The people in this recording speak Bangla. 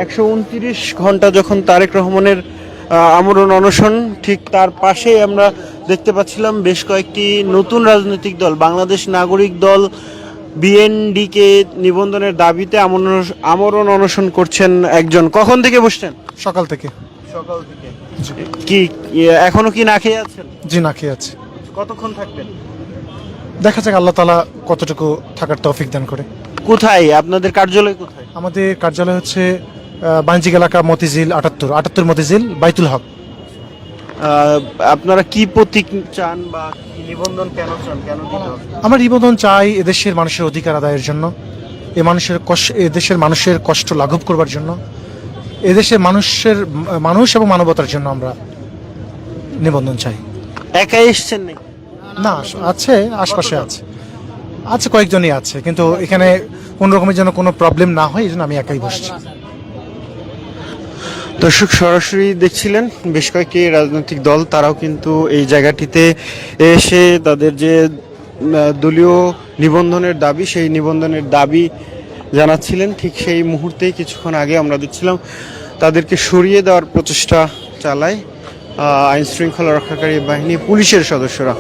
129 ঘন্টা যখন তারেক রহমানের আমরণ অনশন, ঠিক তার পাশেই আমরা দেখতে পাচ্ছিলাম বেশ কয়েকটি নতুন রাজনৈতিক দল, বাংলাদেশ নাগরিক দল বিএনডিকে নিবন্ধনের দাবিতে আমরণ অনশন করছেন একজন। কখন থেকে বসছেন? সকাল থেকে। সকাল থেকে। কি এখনো কি না খেয়ে আছেন? জি, না খেয়ে আছে। কতক্ষণ থাকবেন? দেখা যাক আল্লাহ তাআলা কতটুকু থাকার তৌফিক দান করে। কোথায় আপনাদের কার্যালয়? কোথায় আমাদের কার্যালয় হচ্ছে বাণিজ্যিক এলাকা মতিঝিল 78 মতিঝিল বাইতুল হক। আপনারা কি প্রতীক চান বা কি নিবন্ধন কেন চান, কেন দিতে হবে? আমার নিবেদন চাই এদেশের মানুষের অধিকার আদায়ের জন্য, এদেশের মানুষের কষ্ট লাঘব করবার জন্য, এদেশের মানুষ এবং মানবতার জন্য আমরা নিবন্ধন চাই। একাই এসছেন নাকি? না, আছে, আশপাশে আছে কয়েকজনই আছে, কিন্তু এখানে কোন রকমের যেন কোনো প্রবলেম না হয় এই জন্য আমি একাই বসছি। দর্শক, সরাসরি দেখছিলেন বেশ কয়েকটি রাজনৈতিক দল, তারাও কিন্তু এই জায়গাটিতে এসে তাদের যে দলীয় নিবন্ধনের দাবি, সেই নিবন্ধনের দাবি জানাচ্ছিলেন। ঠিক সেই মুহূর্তেই কিছুক্ষণ আগে আমরা দেখছিলাম তাদেরকে সরিয়ে দেওয়ার প্রচেষ্টা চালায় আইন শৃঙ্খলা রক্ষাকারী বাহিনী, পুলিশের সদস্যরা।